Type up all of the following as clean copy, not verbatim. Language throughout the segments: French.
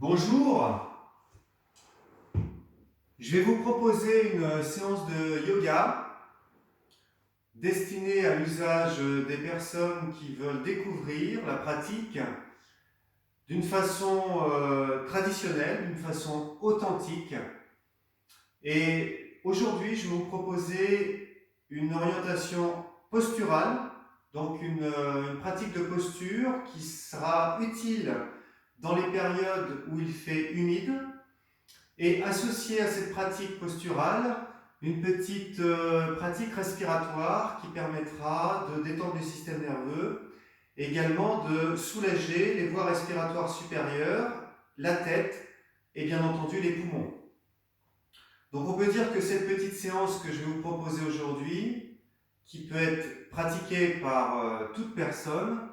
Bonjour, je vais vous proposer une séance de yoga destinée à l'usage des personnes qui veulent découvrir la pratique d'une façon traditionnelle, d'une façon authentique. Et aujourd'hui, je vais vous proposer une orientation posturale, donc une pratique de posture qui sera utile dans les périodes où il fait humide, et associé à cette pratique posturale, une petite pratique respiratoire qui permettra de détendre le système nerveux, et également de soulager les voies respiratoires supérieures, la tête et bien entendu les poumons. Donc on peut dire que cette petite séance que je vais vous proposer aujourd'hui, qui peut être pratiquée par toute personne,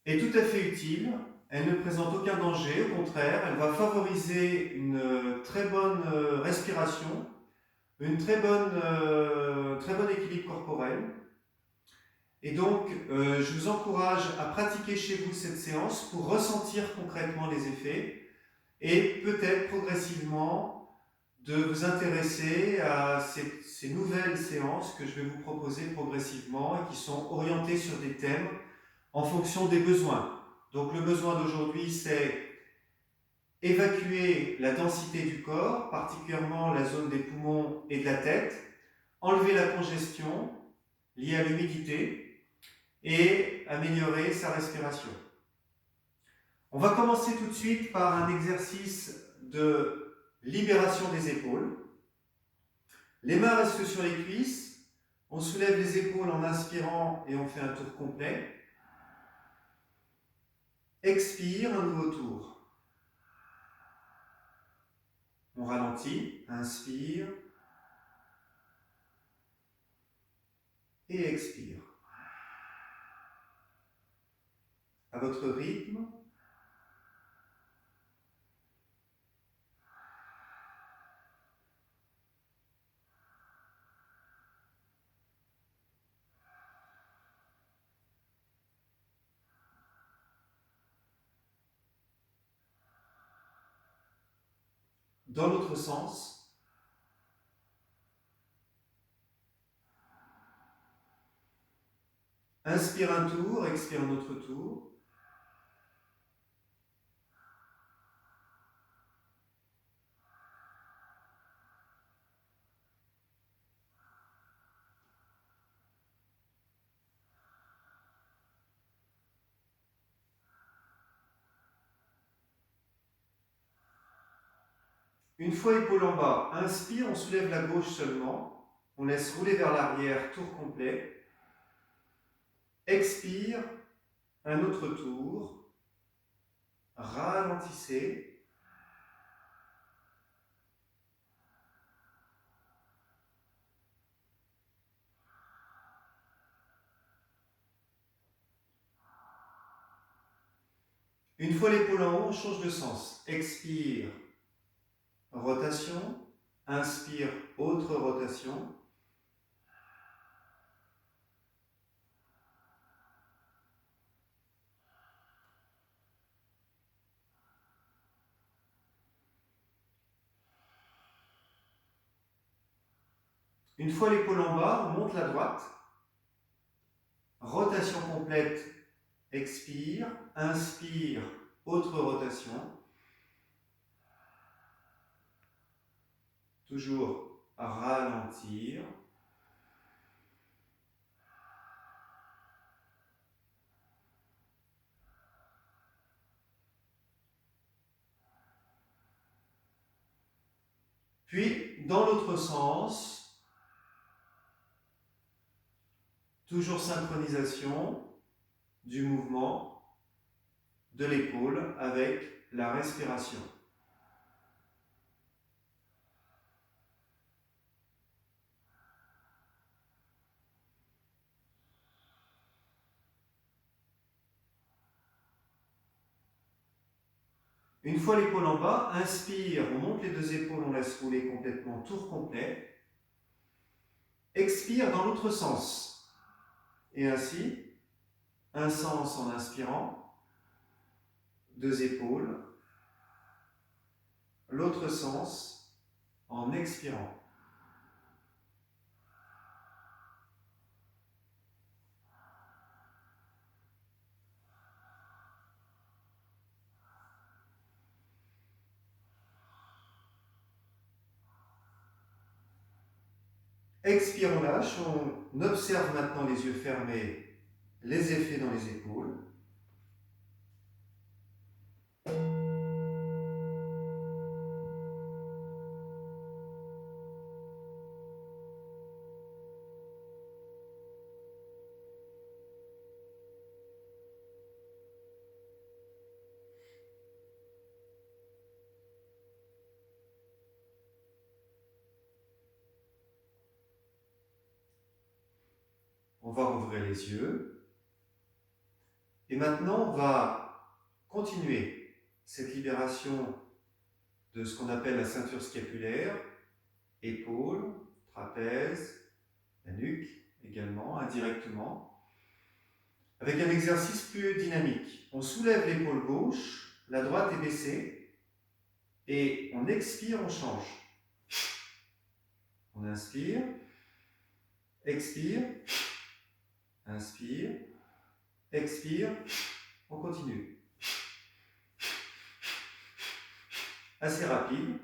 est tout à fait utile. Elle ne présente aucun danger, au contraire, elle va favoriser une très bonne respiration, un très bon équilibre corporel. Et donc, je vous encourage à pratiquer chez vous cette séance pour ressentir concrètement les effets et peut-être progressivement de vous intéresser à ces nouvelles séances que je vais vous proposer progressivement et qui sont orientées sur des thèmes en fonction des besoins. Donc le besoin d'aujourd'hui, c'est évacuer la densité du corps, particulièrement la zone des poumons et de la tête, enlever la congestion liée à l'humidité et améliorer sa respiration. On va commencer tout de suite par un exercice de libération des épaules. Les mains restent sur les cuisses, on soulève les épaules en inspirant et on fait un tour complet. Expire, un nouveau tour. On ralentit, inspire et expire. À votre rythme. Dans l'autre sens. Inspire un tour, expire un autre tour. Une fois épaule en bas, inspire, on soulève la gauche seulement. On laisse rouler vers l'arrière, tour complet. Expire, un autre tour. Ralentissez. Une fois l'épaule en haut, on change de sens. Expire, rotation. Inspire, autre rotation. Une fois l'épaule en bas, on monte la droite. Rotation complète. Expire, inspire, autre rotation. Toujours ralentir. Puis, dans l'autre sens, toujours synchronisation du mouvement de l'épaule avec la respiration. Une fois l'épaule en bas, inspire, on monte les deux épaules, on laisse rouler complètement, tour complet. Expire dans l'autre sens. Et ainsi, un sens en inspirant, deux épaules, l'autre sens en expirant. Expire, on lâche, on observe maintenant les yeux fermés, les effets dans les épaules. On va rouvrir les yeux. Et maintenant, on va continuer cette libération de ce qu'on appelle la ceinture scapulaire, épaules, trapèze, la nuque également, indirectement, avec un exercice plus dynamique. On soulève l'épaule gauche, la droite est baissée, et on expire, on change. On inspire, expire, inspire, expire, on continue. Assez rapide.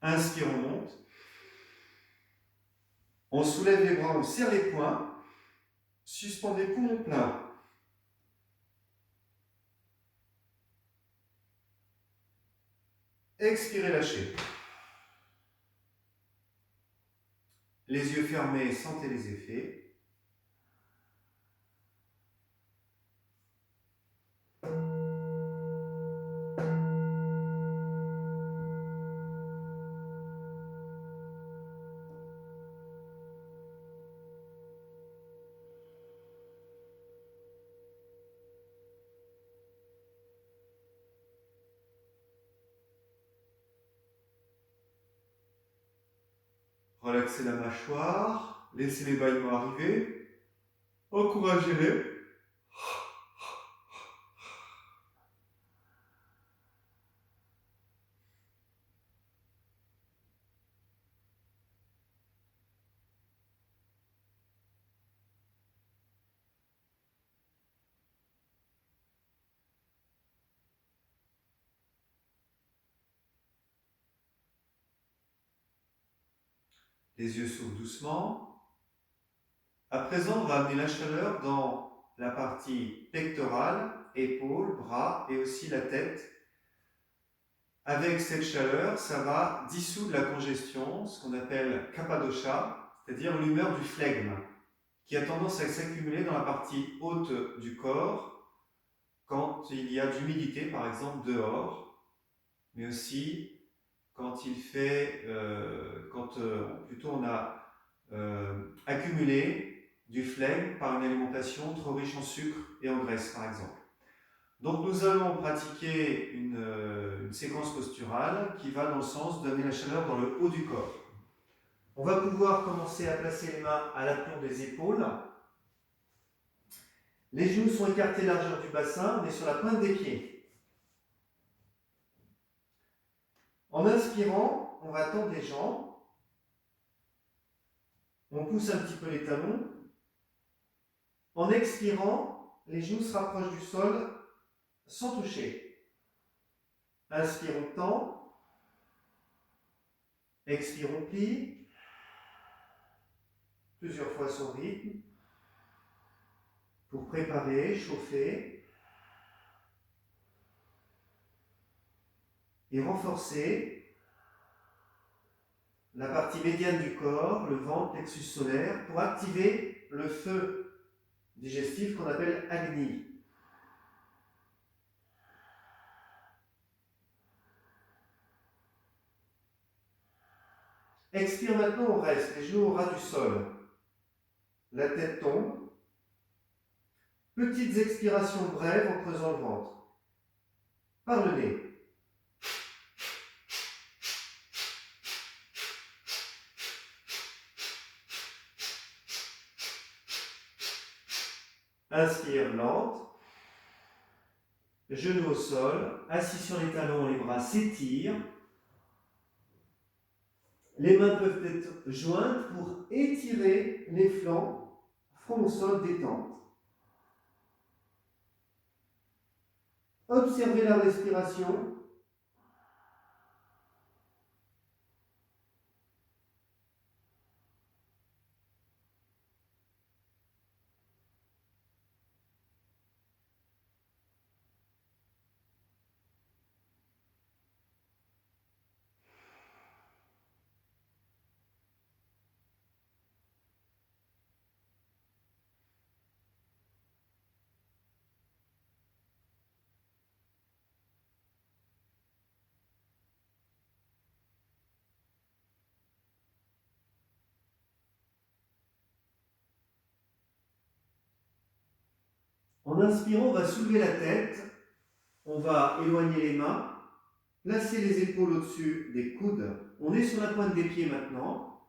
Inspire, on monte. On soulève les bras, on serre les poings. Suspend les poumons pleins. Expirez, lâchez. Les yeux fermés, sentez les effets. Relaxez la mâchoire, laissez les bâillements arriver, encouragez-les. Les yeux s'ouvrent doucement. À présent, on va amener la chaleur dans la partie pectorale, épaules, bras et aussi la tête. Avec cette chaleur, ça va dissoudre la congestion, ce qu'on appelle kapha dosha, c'est-à-dire l'humeur du flegme, qui a tendance à s'accumuler dans la partie haute du corps quand il y a d'humidité, par exemple dehors, mais aussi quand il fait, plutôt on a accumulé du flegme par une alimentation trop riche en sucre et en graisse, par exemple. Donc nous allons pratiquer une séquence posturale qui va dans le sens d'amener la chaleur dans le haut du corps. On va pouvoir commencer à placer les mains à l'aplomb des épaules. Les genoux sont écartés largeur du bassin, on est sur la pointe des pieds. En inspirant, on va tendre les jambes. On pousse un petit peu les talons. En expirant, les genoux se rapprochent du sol sans toucher. Inspire, on tend. Expire, on plie. Plusieurs fois son rythme. Pour préparer, chauffer. Et renforcer la partie médiane du corps, le ventre, plexus solaire, pour activer le feu digestif qu'on appelle Agni. Expire maintenant, on reste, les genoux au ras du sol. La tête tombe. Petites expirations brèves en creusant le ventre. Par le nez. Inspire, lente. Genoux au sol, assis sur les talons, les bras s'étirent. Les mains peuvent être jointes pour étirer les flancs, front au sol, détente. Observez la respiration. En inspirant, on va soulever la tête, on va éloigner les mains, placer les épaules au-dessus des coudes. On est sur la pointe des pieds maintenant.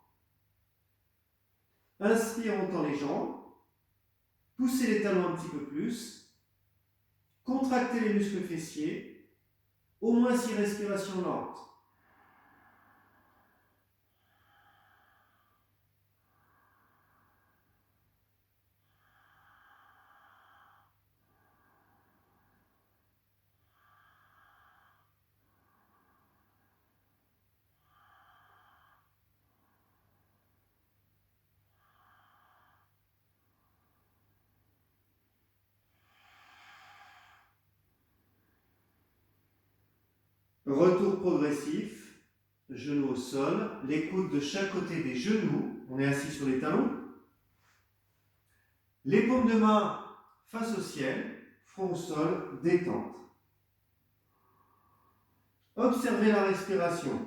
Inspire, on tend les jambes. Poussez les talons un petit peu plus. Contractez les muscles fessiers. Au moins 6 respirations lentes. Retour progressif, genoux au sol, les coudes de chaque côté des genoux, on est assis sur les talons. Les paumes de main face au ciel, front au sol, détente. Observez la respiration.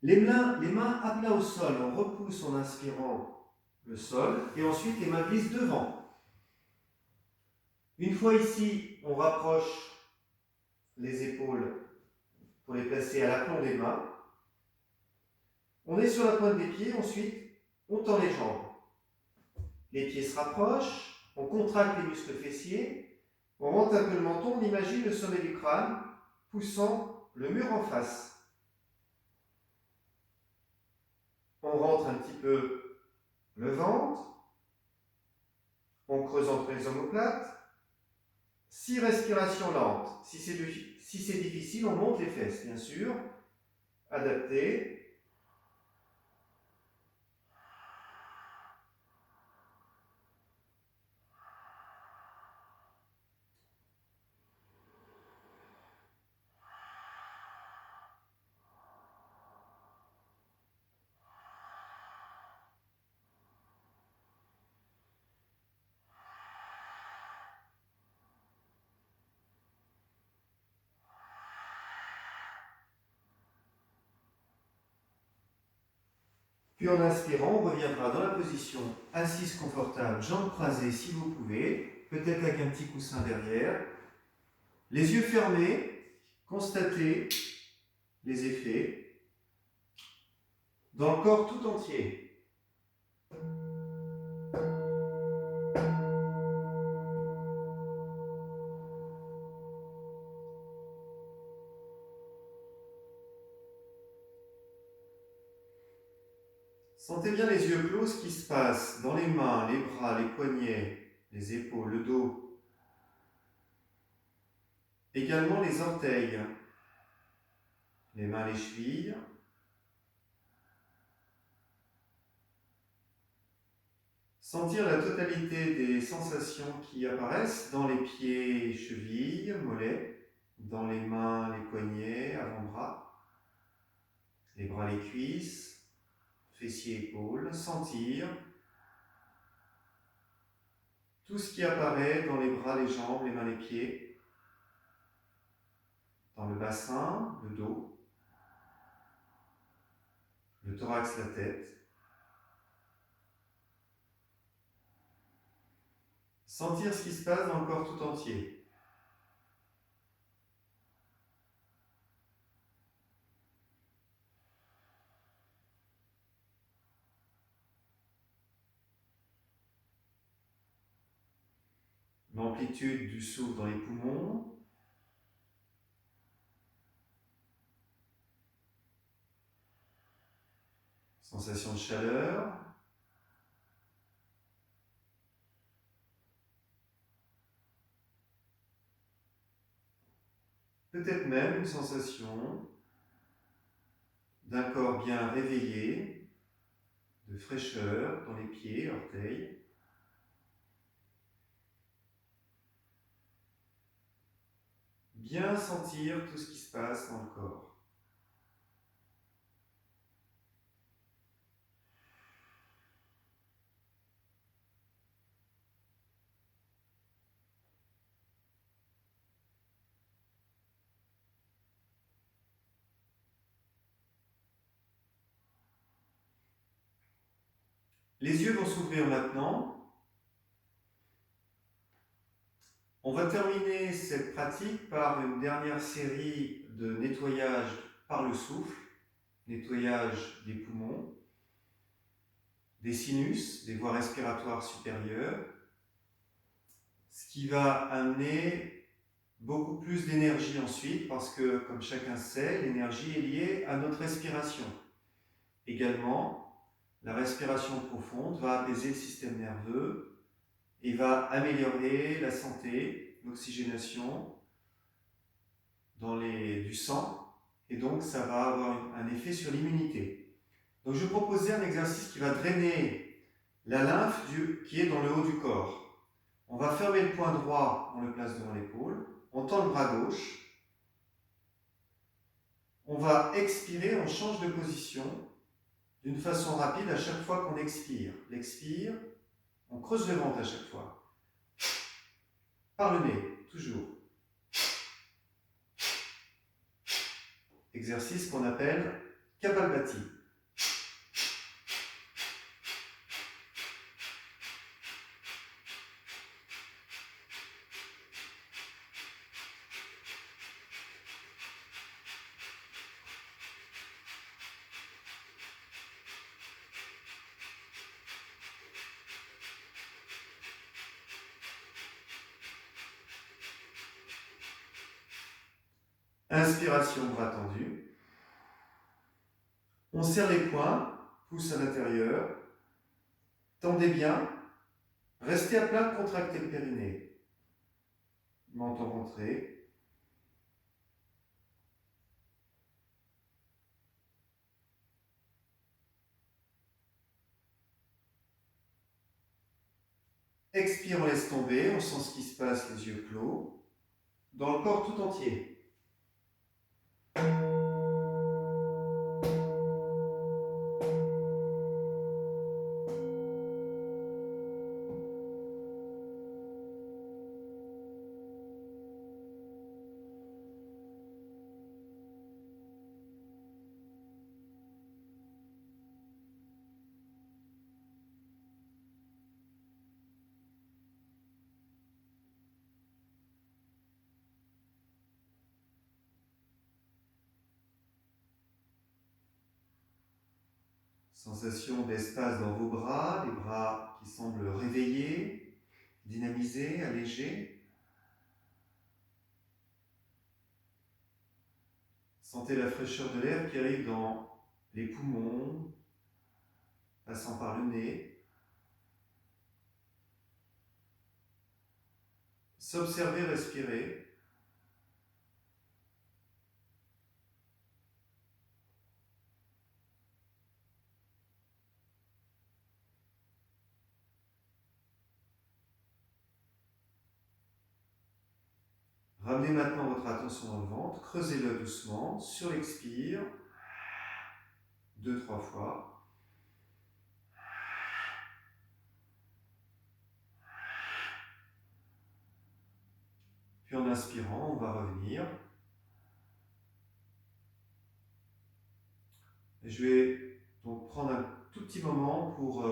Les mains à plat au sol, on repousse en inspirant le sol et ensuite les mains glissent devant. Une fois ici, on rapproche les épaules pour les placer à l'aplomb des mains. On est sur la pointe des pieds, ensuite on tend les jambes. Les pieds se rapprochent, on contracte les muscles fessiers, on rentre un peu le menton, on imagine le sommet du crâne poussant le mur en face. On rentre un petit peu le ventre, on creuse entre les omoplates. 6 respirations lentes. Si c'est difficile, on monte les fesses, bien sûr. Adapté. Puis en inspirant, on reviendra dans la position assise confortable, jambes croisées si vous pouvez, peut-être avec un petit coussin derrière. Les yeux fermés, constatez les effets dans le corps tout entier. Sentez bien les yeux clos, ce qui se passe dans les mains, les bras, les poignets, les épaules, le dos. Également les orteils, les mains, les chevilles. Sentir la totalité des sensations qui apparaissent dans les pieds, chevilles, mollets, dans les mains, les poignets, avant-bras, les bras, les cuisses, fessiers, épaules. Sentir tout ce qui apparaît dans les bras, les jambes, les mains, les pieds, dans le bassin, le dos, le thorax, la tête. Sentir ce qui se passe dans le corps tout entier. L'amplitude du souffle dans les poumons. Sensation de chaleur. Peut-être même une sensation d'un corps bien réveillé, de fraîcheur dans les pieds, orteils. Bien sentir tout ce qui se passe dans le corps. Les yeux vont s'ouvrir maintenant. On va terminer cette pratique par une dernière série de nettoyage par le souffle, nettoyage des poumons, des sinus, des voies respiratoires supérieures, ce qui va amener beaucoup plus d'énergie ensuite parce que, comme chacun sait, l'énergie est liée à notre respiration. Également, la respiration profonde va apaiser le système nerveux et va améliorer la santé, l'oxygénation du sang, et donc ça va avoir un effet sur l'immunité. Donc je proposais un exercice qui va drainer la lymphe qui est dans le haut du corps. On va fermer le poing droit, on le place devant l'épaule, on tend le bras gauche, on va expirer, on change de position d'une façon rapide à chaque fois qu'on expire. L'expire, on creuse le ventre à chaque fois. Par le nez, toujours. Exercice qu'on appelle Kapalbhati. Inspiration, bras tendus. On serre les poings, pouce à l'intérieur. Tendez bien. Restez à plat, contractez le périnée. Menton rentré. Expire, on laisse tomber. On sent ce qui se passe, les yeux clos. Dans le corps tout entier. Sensation d'espace dans vos bras, les bras qui semblent réveillés, dynamisés, allégés. Sentez la fraîcheur de l'air qui arrive dans les poumons, passant par le nez. S'observer, respirer. Ramenez maintenant votre attention dans le ventre, creusez-le doucement, sur l'expire, 2-3 fois. Puis en inspirant, on va revenir. Je vais donc prendre un tout petit moment pour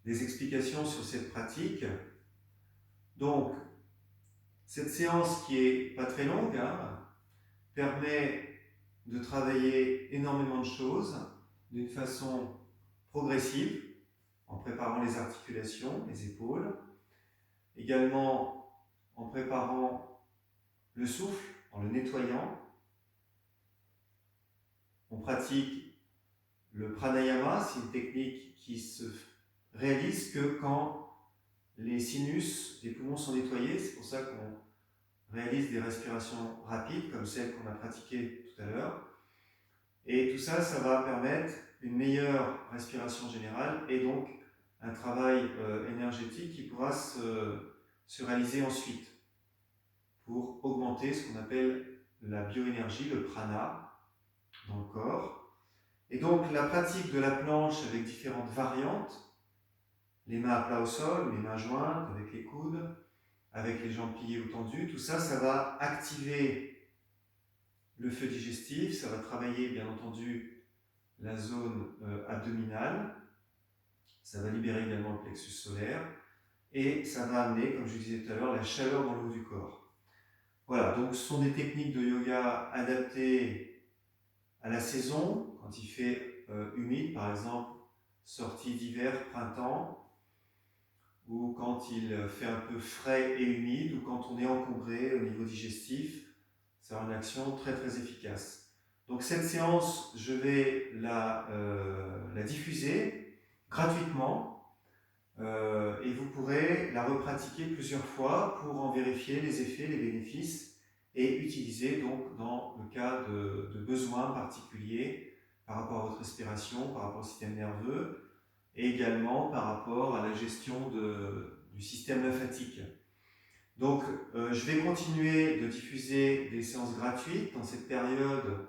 des explications sur cette pratique. Donc, cette séance qui est pas très longue, permet de travailler énormément de choses d'une façon progressive, en préparant les articulations, les épaules, également en préparant le souffle, en le nettoyant. On pratique le pranayama, c'est une technique qui se réalise que quand les sinus des poumons sont nettoyés. C'est pour ça qu'on réalise des respirations rapides, comme celle qu'on a pratiquée tout à l'heure. Et tout ça, ça va permettre une meilleure respiration générale et donc un travail énergétique qui pourra se réaliser ensuite pour augmenter ce qu'on appelle la bioénergie, le prana, dans le corps. Et donc la pratique de la planche avec différentes variantes, les mains à plat au sol, les mains jointes avec les coudes, avec les jambes pliées ou tendues, tout ça, ça va activer le feu digestif, ça va travailler bien entendu la zone abdominale, ça va libérer également le plexus solaire et ça va amener, comme je disais tout à l'heure, la chaleur dans le haut du corps. Voilà, donc ce sont des techniques de yoga adaptées à la saison, quand il fait humide, par exemple, sortie d'hiver, printemps, ou quand il fait un peu frais et humide, ou quand on est encombré au niveau digestif, ça a une action très très efficace. Donc cette séance, je vais la diffuser gratuitement et vous pourrez la repratiquer plusieurs fois pour en vérifier les effets, les bénéfices et utiliser donc dans le cas de besoins particuliers par rapport à votre respiration, par rapport au système nerveux, et également par rapport à la gestion du système lymphatique. Donc, je vais continuer de diffuser des séances gratuites dans cette période,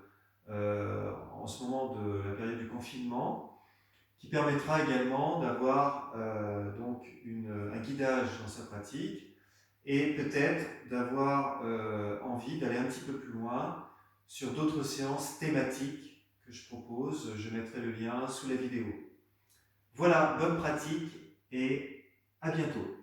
en ce moment de la période du confinement, qui permettra également d'avoir donc un guidage dans sa pratique et peut-être d'avoir envie d'aller un petit peu plus loin sur d'autres séances thématiques que je propose. Je mettrai le lien sous la vidéo. Voilà, bonne pratique et à bientôt.